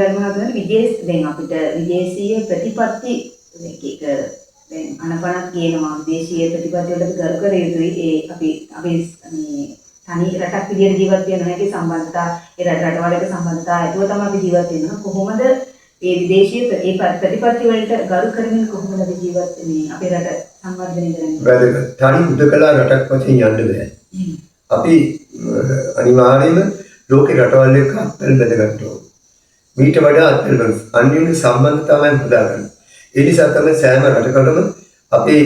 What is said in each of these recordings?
ධර්මහතුන් දැන් අපිට විදේශීය ප්‍රතිපත්ති දැන් අනපනක් කියනවා විදේශීය ප්‍රතිපත්ති වලට ගරු කර යුතුයි. ඒ අපි මේ තනි රටක් විදියට ජීවත් වෙන නැති සම්බන්ධතා ඒ රටවල් එක්ක සම්බන්ධතා ඇතුව තමයි අපි ජීවත් වෙනවා. කොහොමද මේ විදේශීය ඒ ප්‍රතිපත්ති වලට ගරු කරමින් කොහොමද අපි ජීවත් වෙන්නේ අපේ රට සංවර්ධනය කරන්නේ? වැදගත්. තනි උදකලා රටක් වශයෙන් යන්න බෑ. අපි අනිවාර්යයෙන්ම ලෝකේ රටවල් එක්ක අත්වල බැඳගන්න ඕනේ. මීට වඩා අත්වල අන්‍යෝන්‍ය සම්බන්ධතාවයන් හදාගන්න. ඒ නිසා තමයි සෑම රටකටම අපේ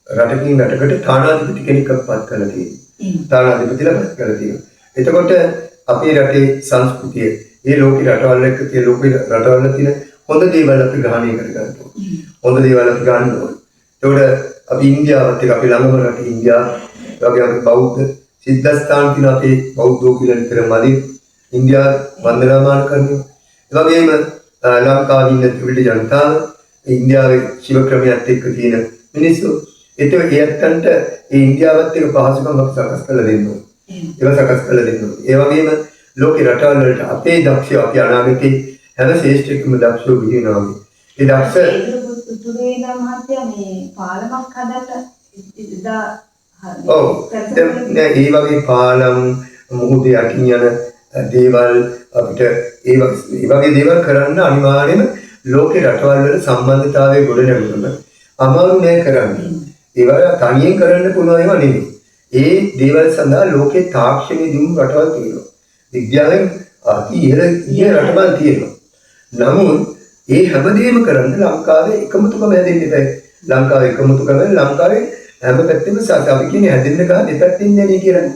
රටකින් රටකට තානාධිපති කෙනෙක්ව පත් කරලා තියෙනවා. තානාධිපතිලා පත් කරලා තියෙනවා. එතකොට අපේ රටේ සංස්කෘතිය ඒ ලෝකේ රටවල් එක්ක තියෙන ලෝකේ රටවල් තියෙන හොඳ දේවල් අපි ග්‍රහණය කරගන්න ඕනේ. හොඳ දේවල් අපි ගන්න ඕනේ. ඒකට අපි ඉන්දියාවත් එක්ක අපි ළඟම රට ඉන්දියාව වගේ අපි බෞද්ධ සිද්ධාස්ථාන තියෙන අපේ බෞද්ධෝ කියලා විතර මදි ඉන්දියාව වන්දනාමාන කරනවා. ඒ වගේම ලංකාවේ ඉන්න ත්‍රිවිධ ජනතාව ඉන්දියාවේ ශිව ක්‍රමයට එක්ක තියෙන මිනිස්සු ඒත් ඒත්තන්ට ඒ ඉන්දියාවත් එක්ක පහසුකම් අපි සකස් කරලා දෙන්න ඕනේ. ඒක සකස් කරලා දෙන්න ඕනේ. ඒ වගේම ලෝකේ රටවල් වලට අපේ දක්ෂය අපි අනාගතේ හැම ශ්‍රේෂ්ඨකම දක්ෂෝ බිහිනවා. ඒ දක්ෂ පුදුරේලා මහත්තයා මේ පාලමක් හදන්න ඉදා ඒ වගේ පාලම් මුහුදේ යටින් යන දේවල් අපිට ඒ වගේ දේවල් කරන්න අනිවාර්යයෙන්ම ලෝකේ රටවල් වල සම්බන්ධතාවය ගොඩ නැගුණම අමාරු නෑ කරන්නේ. ඒවා තනියෙන් කරන්න පුළුවන් ඒවා නෙමෙයි. ඒ දේවල් සඳහා ලෝකේ තාක්ෂණයේ දිනු රටවල් තියෙනවා. විද්‍යාවෙන් ඉහළ රටවල් තියෙනවා. නමුත් ඒ හැමදේම කරන්න ලංකාවේ එකමුතුකම හැදෙන්න බෑ. ලංකාවේ එකමුතුකම ලංකාවේ හැම පැත්තෙම අපි කියන්නේ හැදෙන්න ගහ දෙපැත්තෙන් යන්නේ කියලා.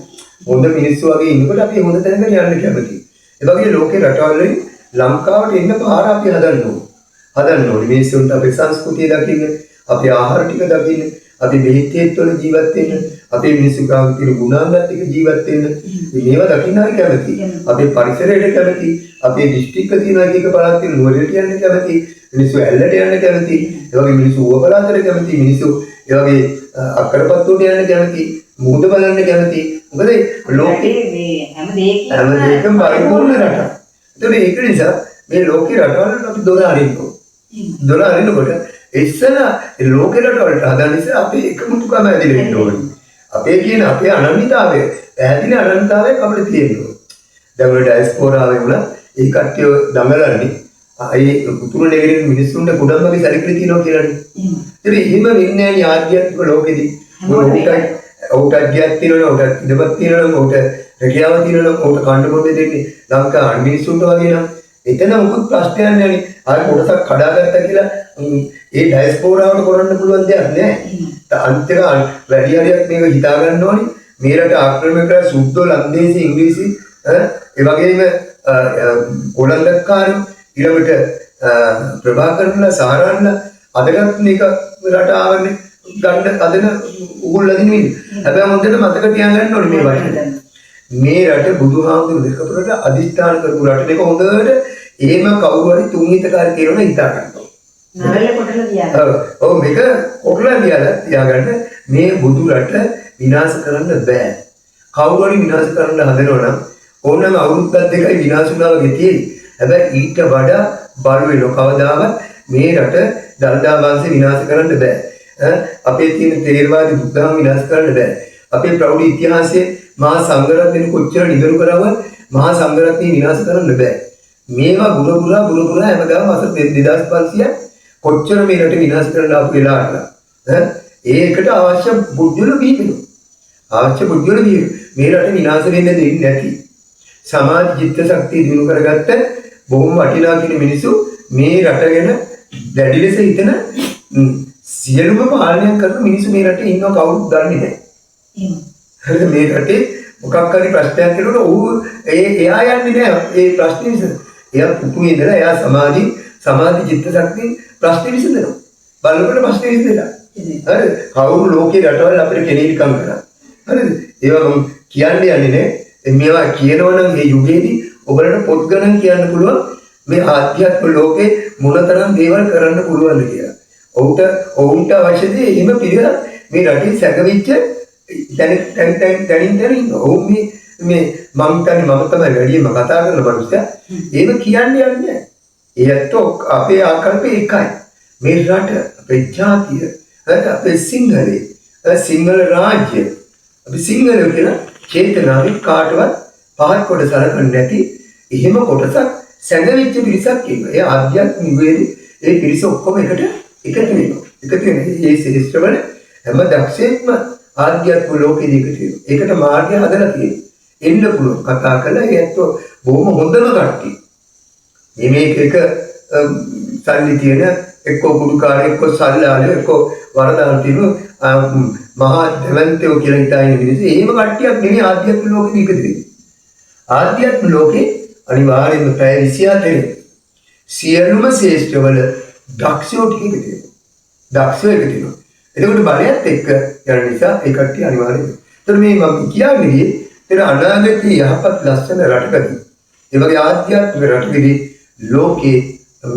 හොඳ මිනිස්සු වගේ ඉන්නකොට අපි හොඳ තැනකට යන්න කැමතියි. ඒ වගේ ලෝකේ රටවල් වලින් ලංකාවට එන්න පාර අපි හදන්න ඕනේ. මිනිස්සුන්ට අපේ සංස්කෘතිය දකින්න, අපේ ආහාර ටික දකින්න, අපි බෙහෙත් වල ජීවත් වෙන්න, අපේ මිනිස්සු ගාව තියෙන ගුණාංගත් එක්ක ජීවත් වෙන්න. මේවා දකින්න හරි කැමතියි. අපේ පරිසරයට කැමතියි. අපේ දිස්ත්‍රික්ක තියෙන එක පළාත් තියෙන නුවරට යන්න කැමතියි. මිනිස්සු ඇල්ලට යන්න කැමතියි. ඒ වගේ මිනිස්සු ඌව පළාතට කැමතියි. මිනිස්සු ඒ වගේ අක්කරපත්තුවට යන්න කැමතියි. මුහුද බලන්න කැමතියි. මොකද ලෝකේ මේ හැම දෙයකම පරිපූර්ණ රටක්. ඒක නිසා මේ ලෝකේ රටවල අපි දොර අරින්න ඕනේ. දොර අරිනකොට ඉස්සලා ලෝකේ රටවලට හදන්න ඉස්සලා අපේ එකමුතුකම ඇදලා ඉන්න ඕනේ. අපේ කියන අපේ අනන්‍යතාවය, පැහැදිලි අනන්‍යතාවයක් අපිට තියෙන්න ඕනේ. දැන් ඔය ඩයස්පෝරාවේ වුණා ඒ කට්ටිය දඟලන්නේ අයි උතුරු නෙගරින් මිනිස්සුන්ට කුඩම් වගේ සැලකිලි තියෙනවා කියලානේ. ඉතින් එහෙම වෙන්නේ නැහැ ආධ්‍යාත්මික ලෝකෙදී. ඔවුට අධ්‍යාත්මික තියෙනවා, ඔවුට ඉදපත් තියෙනවා, ඔවුට රැකියාව තියෙනවා, ඔවුට කන්න බොන්න දෙන්නේ ලංකාවේ මිනිස්සුන්ට වගේ නම් එතන මොකක් ප්‍රශ්නයක් නැහැ. ආයෙ කොටසක් කඩාගත්තා කියලා ඒ ඩයස්පෝරාවට කරන්න පුළුවන් දෙයක් නෑ. අනිත් එක වැඩි හරියක් මේක හිතා ගන්න ඕනේ. මේ රට ආක්‍රමණය කරලා සුද්ධෝ ලන්දේසි ඉංග්‍රීසි ඒ වගේම කොළඹකාරයෝ ඊළඟට ප්‍රභාකරන්ලා සාරාන්ලා අදටත් මේක රට ආවන්නේ ගන්න අදන උගුල්ලා දිනුනේ. හැබැයි හොඳට මතක තියාගන්න ඕනේ මේ වචනේ. මේ රට බුදුහාමුදුරු දෙකපොරට අදිස්ථාන කරපු රට මේක හොඳට එහෙම කවුරු හරි තුන්හිතකාරී කියනවා හිතා ගන්න. නරල කොටලා තියාගන්න. ඔව් මේක කොටලා තියාගන්න මේ බුදු රට විනාශ කරන්න බෑ. කවුරු හරි විනාශ කරන්න හදනවා නම් ඕනම අවුරුද්දක් දෙකයි විනාශ වුණා වගේ තියෙයි. හැබැයි ඊට වඩා බල වෙන කවදාවත් මේ රට දළදා වංශේ විනාශ කරන්න බෑ. අපේ තියෙන තේරවාදී බුද්ධාගම විනාශ කරන්න බෑ. අපේ ප්‍රෞಢ ඉතිහාසයේ මහා සංඝරත්නය කොච්චර නිදරු කරවවත් මහා සංඝරත්නය විනාශ කරන්න බෑ. මේවා බුරුපුරා හැමදාම වසර 2500ක් කොච්චර මේ රට විනාශ කරන්න ආපු වෙලාවට ඒකට අවශ්‍ය බුද්ධිවල බීපෙනවා. මේ රට විනාශ වෙන්න දෙන්නේ නැති සමාජ චිත්ත ශක්තිය දිනු කරගත්ත බොහොම වටිනා කියන මිනිස්සු මේ රට ගැන දැඩි ලෙස හිතන සියලුම පාලනය කරන මිනිස්සු මේ රටේ ඉන්නව කවුරුත් දන්නේ නැහැ. හරිද? මේ රටේ මොකක් හරි ප්‍රශ්නයක් කෙරුවොත් එයා යන්නේ නැහැ ඒ ප්‍රශ්නේ විසඳ. එයා පුතුේ ඉඳලා එයා සමාජ චිත්ත ශක්තිය ප්‍රශ්නේ විසඳනවා. බලනකොට ප්‍රශ්නේ විසඳලා. හරිද? කවුරු ලෝකේ රටවල් අපිට කෙනෙක්කම් කරා. හරිද? ඒවා මම කියන්නේ යන්නේ නැහැ. මේවා කියනවනම් මේ යුගයේදී ඔබලට පොත් ගණන් කියන්න පුළුවන් මේ ආධ්‍යාත්මික ලෝකේ මොනතරම් දේවල් කරන්න පුළුවන්ද කියලා. ඔවුන්ට අවශ්‍ය දේ එහෙම පිළිවෙල මේ රටේ සැකවිච්ච දැනින් ඔවුන් මේ මේ මම තමයි වැඩිම කතා කරන මනුස්සයා. ඒක කියන්නේ නැහැ. ඒත් අපේ ආකල්පේ එකයි. මේ රට අපේ ජාතිය අපේ සිංහල රාජ්‍ය අපි සිංහල කියන චේතනාවේ කාටවත් පහත් කොට සලකන්නේ නැති එහෙම කොටසක් සැඟවිච්ච පිරිසක් ඉන්නවා. ඒ ආධ්‍යාත්මික වේදී ඒ පිරිස ඔක්කොම එකතු වෙනවා. මේ ශිෂ්ටවල හැම දක්ෂයෙක්ම ආධ්‍යාත්මික ලෝකෙදී එකතු වෙනවා. ඒකට මාර්ගය හදලා තියෙනවා. එන්න පුළුවන් කතා කළා ඒත් බොහොම හොඳම කට්ටිය. මේක එක සල්ලි තියෙන එක්ක කුඩුකාරයෙක් එක්ක සල්ලාලේ එක්ක වරදාන තියෙන මහා දෙවන්තයෝ කියලා හිතාගෙන මිනිස්සු එහෙම කට්ටියක් නෙමෙයි ආධ්‍යාත්මික ලෝකෙදී එකතු වෙන්නේ. ආධ්‍යාත්මික ලෝකේ අනිවාර්යයෙන්ම පැය 24 සියලුම ශ්‍රේෂ්ඨවල දක්ෂයෝ ටික එකතු වෙනවා. දක්ෂයෝ එකතු වෙනවා. එතකොට බලයත් එක්ක යන නිසා ඒ කට්ටිය අනිවාර්යයෙන්ම. ඒතර මේ මම කියන්නේ ඒතර අනාගතයේ යහපත් ලස්සන රටකදී ඒ වගේ ආධ්‍යාත්මික රටකදී ලෝකේ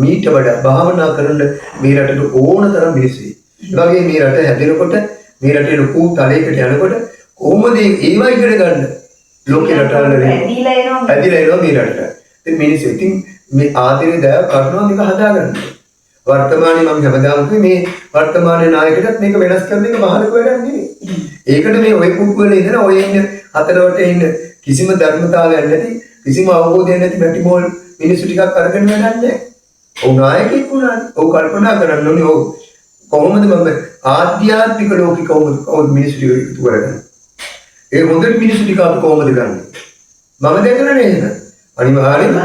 මීට වඩා භාවනා කරන මේ රටට ඕන තරම් මිනිස්සු. ඒ වගේ මේ රට හැදෙනකොට මේ රටේ ලොකු තලයකට යනකොට කොහොමද ඒවා ඉගෙන ගන්න? ලෝකේ රටවල ඇදිලා එනවා මේ රටට. ඉතින් මිනිස්සු ඉතින් මේ ආදරේ දයාව කරනවා මේක හදාගන්න. වර්තමානයේ මම හැමදාම මේ වර්තමානයේ නායකයටත් මේක වෙනස් කරන එක මහලක වැඩක් නෙමෙයි. ඒකට මේ ඔය කුක්කුවල ඉඳන ඔය ඉන්න හතරවට ඉන්න කිසිම ධර්මතාවයක් නැති කිසිම අවබෝධයක් නැති මැටිමෝල් මිනිස්සු ටිකක් අරගෙන වැඩක් නැහැ. ඔව් නායකයෙක් වුණානේ. ඔව් කල්පනා කරන්න ඕනේ ඔව් කොහොමද මම ආධ්‍යාත්මික ලෝකෙ කොහොමද මිනිස්සු ටික එකතු කරගන්නේ? ඒ හොඳට මිනිස්සු ටික අපි කොහොමද ගන්නේ? මම දැකලා නේද? අනිවාර්යයෙන්ම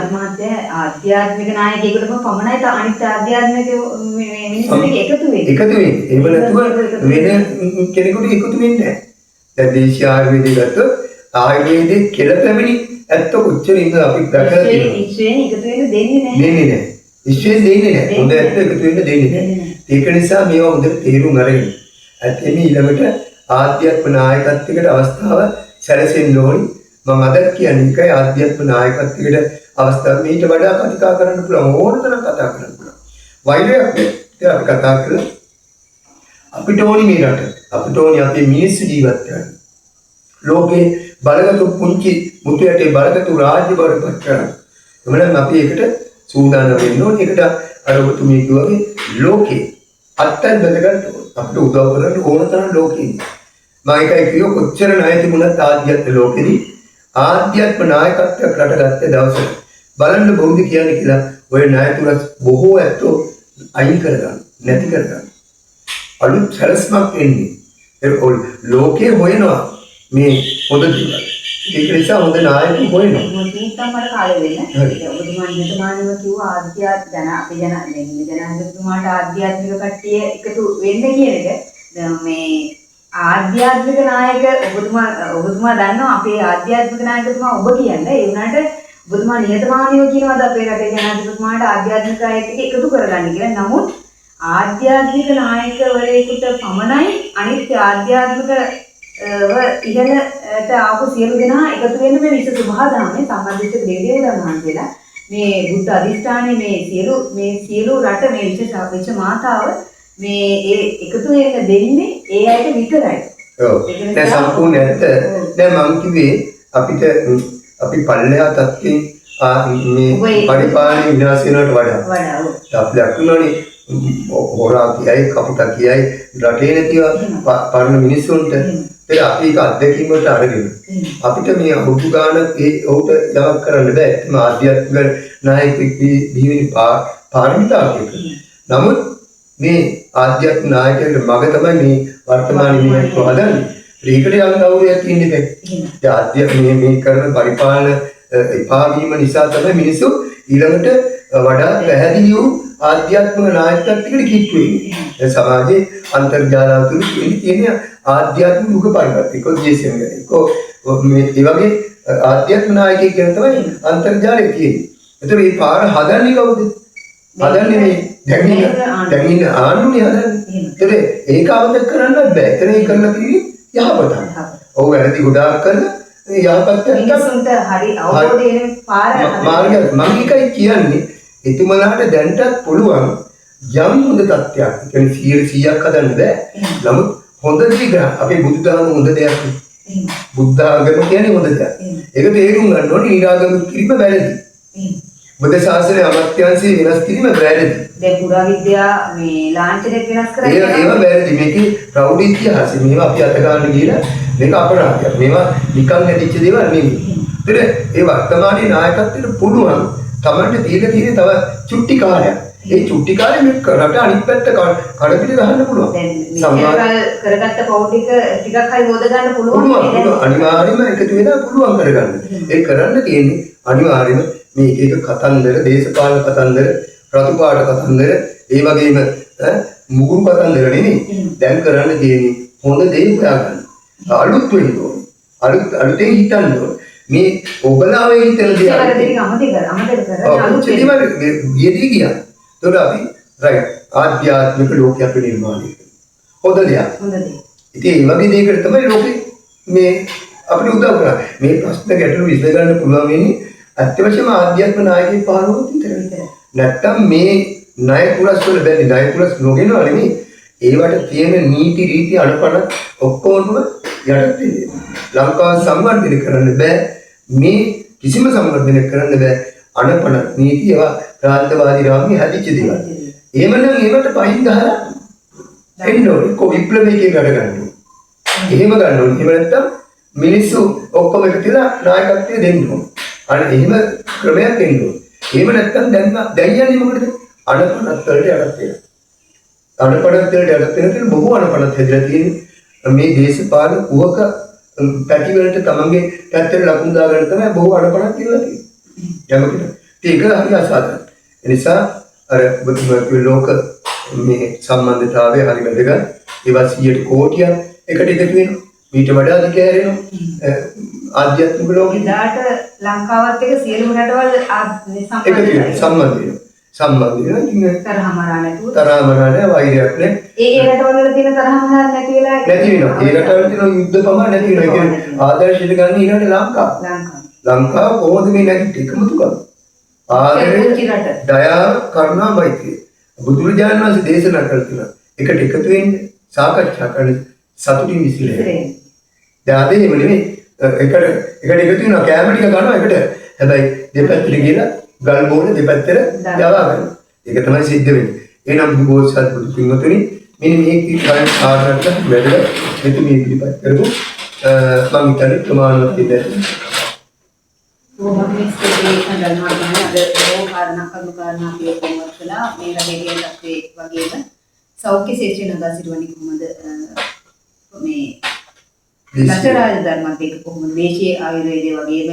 ආධ්‍යාත්මික නායකයෙකුටම පමණයි අනිත් ආධ්‍යාත්මික මිනිස්සු ටික එකතු වෙන්නේ. එකතු වෙන්නේ. ඒව නැතුව වෙන කෙනෙකුට එකතු වෙන්නේ නැහැ. දැන් දේශීය ආයුර්වේදය ගත්තොත් ආයුර්වේදයේ කෙල පැමිණි ඇත්ත කොච්චර ඉඳ අපි දැකලා තියෙනවා. විශ්වයෙන් එකතු වෙන්න දෙන්නේ නැහැ. දෙන්නේ නැහැ. විශ්වයෙන් දෙන්නේ නැහැ. හොඳ ඇත්ත එකතු වෙන්න දෙන්නේ නැහැ. ඒක නිසා මේවා හොඳට තේරුම් අරගෙන ඇත්තෙම ඊළඟට ආධ්‍යාත්ම නායකත්වයකට අවස්ථාව සැලසෙන්න ඕනි. මම අද කියන්නේ එකයි ආධ්‍යාත්ම නායකත්වයකට අවස්ථාව මීට වඩා කතා කරන්න පුළුවන් ඕන තරම් කතා කරන්න පුළුවන්. වෛරයක් අපි කතා කළා. අපිට ඕනි මේ රට. අපිට ඕනි අපේ මිනිස්සු ජීවත් වෙන්න. ලෝකේ බලගතු පුංචි මුතු යටේ බලගතු රාජ්‍ය බවට පත් කරන්න. එමනම් අපි ඒකට සූදානම් වෙන්න ඕනේ. ඒකට අර ඔබතුමී කිව්වාගේ ලෝකේ අත්තල් බඳගන්න අපිට උදව් කරන්න ඕන තරම් ලෝකෙ ඉන්නේ. මම එකයි කිව්ව කොච්චර ණය තිබුණත් ආධ්‍යාත්ම ලෝකෙදී ආධ්‍යාත්ම නායකත්වයක් රටගත්තේ දවසට බලන්න බොරුද කියන්නේ කියලා ඔය ණය තුන බොහෝ ඇත්තෝ අයින් කරගන්න නැති කරගන්න. අලුත් සැලස්මක් එන්නේ. ඒක ලෝකේ හොයනවා මේ හොඳ දේවල්. ඒක නිසා හොඳ නායකයෙකු හොයනවා. මොකක්ද මට කාලේ වෙන්න. ඒක ඔබතුමා නියතමානීව කිව්ව ජනාධිපතිතුමාට ආධ්‍යාත්මික කට්ටිය එකතු වෙන්න කියන එක මේ ආධ්‍යාත්මික නායක ඔබතුමා දන්නවා අපේ ආධ්‍යාත්මික නායකතුමා ඔබ කියන්නේ ඒ වුණාට ඔබතුමා නියතමානීව කියනවාද අපේ රටේ ජනාධිපතිතුමාට ආධ්‍යාත්මික අයත් එකතු කරගන්න කියලා. නමුත් ආධ්‍යාත්මික නායකවරයෙකුට පමණයි අනිත් ආධ්‍යාත්මික ඉහළට ආපු සියලු දෙනා එකතු වෙන්න මේ විශ්ව සභාදාමේ සම්බන්ධිත දෙවියන් වහන්සේලා මේ බුද්ධ අධිෂ්ඨානයේ මේ සියලු රට මේ විශ්ව මාතාව මේ ඒ එකතු වෙන්න දෙන්නේ ඒ අයට විතරයි. ඔව්. දැන් සම්පූර්ණ ඇත්ත. දැන් මම කිව්වේ අපිට අපි පල්ලෙහා තත්ත්වයෙන් මේ පරිපාලන විනාශ වෙනවට වඩා අපි දක්වනවානේ හොරා කියයි කපුටා කියයි රටේ නැතිව පරණ මිනිස්සුන්ට ඒක අපි ඒක අත්දැකීම් වලට අරගෙන අපිට මේ අවුරුදු ගානක් ඒ ඔහුට යමක් කරන්න බෑ. ඒත් ආධ්‍යාත්මික නායකයෙක් බිහිවෙන පාරමිතාවක්. නමුත් මේ ආධ්‍යාත්මික නායකයෙකුට මග තමයි මේ වර්තමාන මිනිස්සු හදන්නේ. ඒකට යම් ගෞරවයක් තියෙන්න බෑ. ඒ ආධ්‍යාත්මික මේ කරන පරිපාලන එපා වීම නිසා තමයි මිනිස්සු ඊළඟට වඩා පැහැදිලි වූ ආධ්‍යාත්මික නායකත්වයකට කිට්ටු වෙන්නේ. සමාජයේ අන්තර්ජාල තුල තියෙන ආධ්‍යාත්මික යුග පරිවර්තනයක ජීසම් ගන්නකො මේ ඒ වගේ ආධ්‍යාත්මික නායකයෙක් කියන තමයි අන්තර්ජාලයේ තියෙන්නේ. ඒතර මේ පාර හදන්නේ කවුද? හදන්නේ මේ දැන් ඉන්න ආණ්ඩුනේ හදන්නේ. ඒතර ඒක අවබෝධ කරන්න බෑ. එතන ඒ කරලා තියෙන්නේ යහපත. ඔව් වැරදි ගොඩාක් කරලා යහපත් මිනිස්සුන්ට හරි අවබෝධයෙන් පාර මාර්ගය මම එකයි කියන්නේ එතුමලාට දැන්ටත් පුළුවන් යම් හොඳ තත්ත්වයක් කියන්නේ 100ක් හදන්න බෑ. නමුත් හොඳ දේ අපේ බුදුදහම හොඳ දෙයක්. බුද්ධ ආගම කියන්නේ හොඳ දෙයක්. ඒක තේරුම් ගන්න ඕනේ ඊළාගම කිරීම වැරදි. බුද්ධ ශාසනයේ අමාත්‍යාංශය වෙනස් කිරීම වැරදි. දැන් පුරා විද්‍යා මේ ලාංඡනයක් වෙනස් කරන්නේ ඒව වැරදි. මේකේ ප්‍රෞಢ ඉතිහාසය. මේවා අපි අත ගන්න ගිහලා මේක අපරාධයක්. මේවා නිකන් නැතිච්ච දේවල් නෙමෙයි. ඒතර ඒ වර්තමානයේ නායකත්වයට පුළුවන් තමන්ට දීලා තියෙන තව චුට්ටි කාලයක්. ඒ චුට්ටි කාලේ මේ රට අනිත් පැත්ත කඩපිට ගහන්න පුළුවන්. දැන් කරගත්ත පෞඩික ටිකක් හරි හොද ගන්න පුළුවන්. අනිවාර්යයෙන්ම එකතු වෙලා පුළුවන් කරගන්න. ඒ කරන්න තියෙන්නේ අනිවාර්යයෙන්ම මේ එක කතන්දර, දේශපාලන කතන්දර, රතුපාට කතන්දර, ඒ වගේම මුගුරු කතන්දර නෙමෙයි. දැන් කරන්න තියෙන්නේ හොඳ දේ හොයාගන්න. අලුත් වෙන්න ඕනේ. අලුතෙන් හිතන්න ඕනේ. මේ ඔබලා වේ හිතන දේ අමතක කරලා යෙදී ගියා. ඒතකොට අපි රයිට් ආධ්‍යාත්මික ලෝකයක් නිර්මාණය කරනවා. හොඳ දෙයක්. හොඳ දෙයක්. ඉතින් මේ වගේ දෙයකට තමයි ලෝකෙ මේ අපිට උදව් කරන්නේ. මේ ප්‍රශ්න ගැටළු විසඳගන්න පුළුවන් වෙන්නේ අත්‍යවශ්‍යම ආධ්‍යාත්ම නායකයෙක් පහළවොත් විතරයි. නැත්තම් මේ ණය පුරස් වල බැරි ණය පුරස් නොගෙනව නෙමෙයි. ඒවට තියෙන නීති රීති අනුපන ඔක්කොම යටත් වෙන්නේ. ලංකාව සංවර්ධනය කරන්න බෑ. මේ කිසිම සංවර්ධනයක් කරන්න බෑ. අනුපන නීති ඒවා ප්‍රාන්තවාදී රාමයේ හැදිච්ච දේවල්. එහෙමනම් ඒවට පහින් ගහලා එන්න ඕනේ. විප්ලවයකින් වැඩ ගන්න ඕනේ. එහෙම ගන්න ඕනේ. එහෙම නැත්තම් මිනිස්සු ඔක්කොම එකතුලා නායකත්වය දෙන්න ඕනේ. අනේ එහෙම ක්‍රමයක් එන්න ඕනේ. එහෙම නැත්තම් දැන් යන්නේ මොකටද? අනුපනත් වලට යටත් වෙනවා. අනුපනත් වලට යටත් වෙන බොහෝ අනුපනත් හැදලා තියෙන්නේ මේ දේශපාලන කුහක පැටි වලට තමන්ගේ පැත්තට ලකුණු දාගන්න තමයි බොහෝ අනුපනත් කියලා තියෙන්නේ. යමකට. ඒක හරි අසාධාරණයි. ඒ නිසා අර ලෝක මේ සම්බන්ධතාවය හරි වැදගත්. ඒවා 100 කෝටියක් එකට එකතු වෙනවා. ඊට වඩා අධික හැරෙනවා. ආධ්‍යාත්මික ලෝකෙ ඉදාට ලංකාවත් එක්ක සියලුම රටවල් සම්බන්ධ වෙනවා. ඉතින් තරහමරා නැතුව වෛරයක් නැහැ. ඒ රටවල් වල තියෙන තරහමරා නැති වෙලා නැති වෙනවා. ඒ රටවල තියෙන යුද්ධ ප්‍රමාණය නැති වෙනවා. ඒ කියන්නේ ආදර්ශයට ගන්න ඊළඟට ලංකාව කොහොමද මේ නැති එකමුතු කරන්නේ? ආදරේ දයාව කරුණා මෛත්‍රිය බුදුරජාණන් වහන්සේ දේශනා කළා. එකට එකතු වෙන්න සාකච්ඡා කරන්න සතුටින් විසිරෙන්න. දැන් අද එහෙම නෙමෙයි. එකට එකතු වෙනවා කැම ටික ගන්නවා එකට. හැබැයි දෙපැත්තට ගිහලා ගල් බෝල දෙපැත්තට යවා ගන්නවා. ඒක තමයි සිද්ධ වෙන්නේ. එහෙනම් බුදුබෝසත් බුදු පින්වතුනි මෙන්න මේ කීකරණ කාරණාට වැඩිද මෙතු මේ පිළිපත් කරමු. මම හිතන්නේ ප්‍රමාණවත් විදිහට මේ ස්ථිතියේ සඳහන් අද කාරණා පිළිබඳවලා මේ රටේ තත්ත්වයේ වගේම සෞඛ්‍ය ශේෂ්ත්‍රය නගා සිටුවන්නේ කොහොමද මේ ලක්ෂරාජ ධර්මත් එක්ක කොහොමද දේශීය ආයුර්වේදයේ වගේම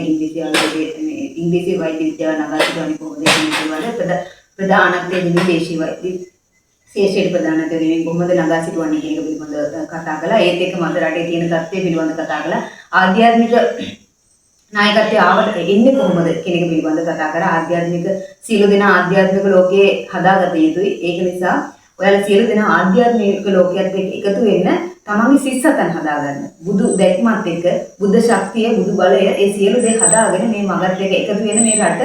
ඉංග්‍රීසි වෛද්‍ය විද්‍යාව නගා සිටුවන්නේ කොහොමද කියන ප්‍රධානත්වයේ දෙන්නේ දේශීය වෛද්‍ය ශේෂ්ත්‍රයේ ප්‍රධානත්වයේ දෙන්නේ කොහොමද නගා සිටුවන්නේ කියන එක පිළිබඳව කතා කළා. ඒත් එක්කම අද රටේ තියෙන තත්ත්වය පිළිබඳව කතා කළා. ආධ්‍යාත්මික නායකත්වයේ ආවට එන්නේ කොහොමද කියන එක පිළිබඳව කතා කරා. ආධ්‍යාත්මික සියලු දෙනා ආධ්‍යාත්මික ලෝකයේ හදාගත යුතුයි. ඒක නිසා ඔයාලා සියලු දෙනා ආධ්‍යාත්මික ලෝකයට එකතු වෙන්න තමන්ගේ සිස්සතන් හදාගන්න. බුදු දැක්මත් එක්ක බුද්ධ ශක්තිය, බුදු බලය ඒ සියලු දේ හදාගෙන මේ මගත් එක්ක එකතු වෙන මේ රට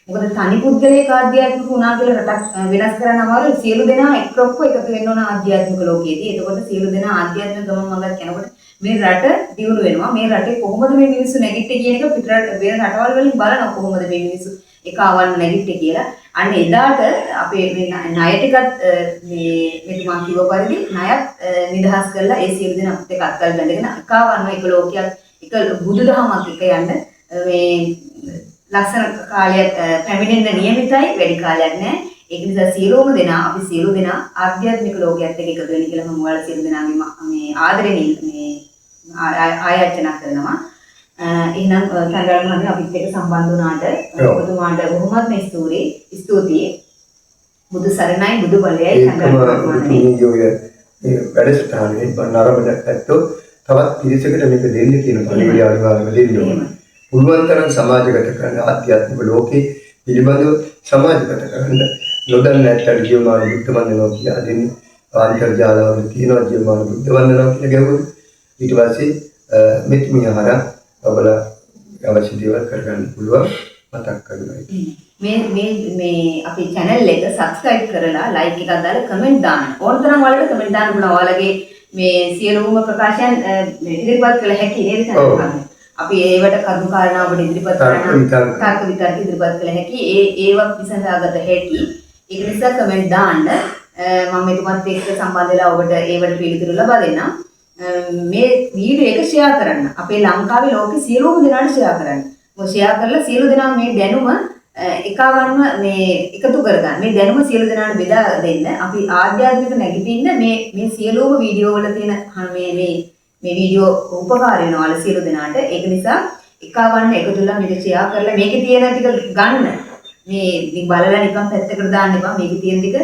මොකද තනි පුද්ගලයෙක් ආධ්‍යාත්මික වුණා කියලා රටක් වෙනස් කරන්න අමාරුයි. සියලු දෙනා එක්රොක්ව එකතු වෙන්න ඕන ආධ්‍යාත්මික ලෝකයේදී. එතකොට සියලු දෙනා ආධ්‍යාත්මික ගමන් මඟක් යනකොට මේ රට දියුණු වෙනවා. මේ රටේ කොහොමද මේ මිනිස්සු නැගිට්ටේ කියන එක පිටරට වෙන රටවල් වලින් බලනවා කොහොමද මේ මිනිස්සු එකවන්න නැගිට්ටේ කියලා. අන්න එදාට අපේ මේ ණය ටිකත් මේ මෙතුමා කිව්ව පරිදි ණයත් නිදහස් කරලා ඒ සියලු දෙනාත් එක්ක අත්කල් බැඳගෙන එකවන්න එක ලෝකයක් එක බුදුදහමක් එක යන්න මේ ලක්ෂණ කාලයක් පැමිණෙන්න නියමිතයි. වැඩි කාලයක් නැහැ. ඒක නිසා සියලුම දෙනා අපි සියලු දෙනා ආධ්‍යාත්මික ලෝකයට එක්ක එකතු වෙන්න කියලා මම ඔයාලා සියලු දෙනාගේ මේ ආදරෙන් මේ ආයාචනා කරනවා. එහෙනම් සංග්‍රහ මහත්මයා අපිත් එක්ක සම්බන්ධ වුණාට ඔබතුමාට බොහොමත්ම ස්තුතියි. බුදු සරණයි බුදු බලයයි සංග්‍රහ මහත්මයා. මේ වැඩසටහනේ නරඹන ඇත්තෝ තවත් පිරිසකට මේක දෙන්න කියන පරිවිඩය අනිවාර්යයෙන්ම දෙන්න ඕනේ. පුළුවන් තරම් සමාජගත කරන ආධ්‍යාත්මික ලෝකේ පිළිබඳව සමාජගත කරන්න නොදන්න ඇත්තට ජීවමාන බුද්ධ වන්දනාව කියලා දෙන්නේ. ආන්තර්ජාලවල තියෙනවා ජීවමාන බුද්ධ වන්දනාව කියලා ගැහුවොත් ඊට පස්සේ මෙතුමිය හරහා ඔබලා අවශ්‍ය දේවල් කරගන්න පුළුවන් මතක් කරගන්න. මේ අපේ channel එක subscribe කරලා like එකක් දාලා comment දාන්න. ඕන තරම් වලට comment දාන්න පුළුවන්. ඔයාලගේ මේ සියලුම ප්‍රකාශයන් ඉදිරිපත් කළ හැකි නේද සඳහන්. අපි ඒවට කරුණු කාරණා ඔබට ඉදිරිපත් කරන තර්ක විතර්ක ඉදිරිපත් කළ හැකි. ඒවා විසඳාගත හැකි. ඒක නිසා කමෙන්ට් දාන්න. මම මෙතුමත් එක්ක සම්බන්ධ වෙලා ඔබට ඒවට පිළිතුරු ලබා දෙන්නම්. මේ වීඩියෝ එක ෂෙයා කරන්න. අපේ ලංකාවේ ලෝකේ සියලුම දෙනාට ෂෙයා කරන්න. මොකද ෂෙයා කරලා සියලු දෙනා මේ දැනුම එකවන්ව මේ එකතු කරගන්න. මේ දැනුම සියලු දෙනාට බෙදා දෙන්න. අපි ආධ්‍යාත්මික නැගිටින්න මේ සියලුම වීඩියෝ වල තියෙන මේ වීඩියෝ උපකාර වෙනවා සියලු දෙනාට. ඒක නිසා එකවන්න එකතුලා මේක ෂෙයා කරලා මේකේ තියෙන ටික ගන්න. මේ බලලා නිකන් පැත්තකට දාන්න එපා. මේකේ තියෙන ටික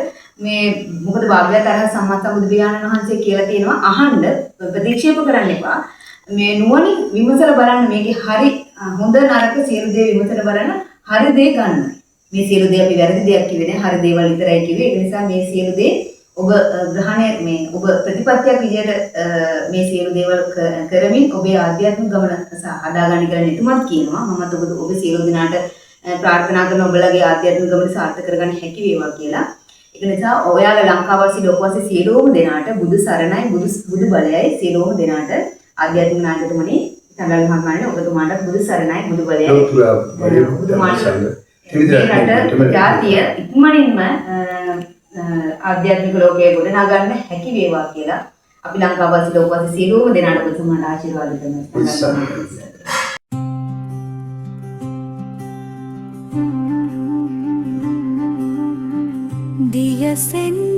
මේ මොකද භාග්‍යවත් අරහත් සම්මා සම්බුදු පියාණන් වහන්සේ කියලා තියෙනවා අහන්න ප්‍රතික්ෂේප කරන්න එපා. මේ නුවණින් විමසලා බලන්න මේකේ හරි හොඳ නරක සියලු දේ විමසලා බලන්න හරි දේ ගන්න. මේ සියලු දේ අපි වැරදි දෙයක් කිව්වේ නෑ. හරි දේවල් විතරයි කිව්වේ. ඒ නිසා මේ සියලු දේ ඔබ ග්‍රහණය මේ ඔබ ප්‍රතිපත්තියක් විදියට මේ සියලු දේවල් කරමින් ඔබේ ආධ්‍යාත්මික ගමන හදාගන්න කියලා නිතුමත් කියනවා. මමත් ඔබ සියලු දිනාට ප්‍රාර්ථනා කරන ඔබලගේ ආධ්‍යාත්මික ගමන සාර්ථක කරගන්න හැකි වේවා කියලා. ඒක නිසා ඔයාලා ලංකාවාසී ලෝකවාසී සියලුම දෙනාට බුදු සරණයි බුදු බලයයි සියලුම දෙනාට ආධ්‍යාත්මික නායකතුමනි තංගල් මහත්මයාණන් ඔබතුමාට බුදු සරණයි බුදු බලයයි ජාතිය ඉක්මනින්ම ආධ්‍යාත්මික ලෝකයේ ගොඩනගන්න හැකි වේවා කියලා අපි ලංකාවාසී ලෝකවාසී සියලුම දෙනාට ඔබතුමාට ආශිර්වාද කරනවා. Dia sen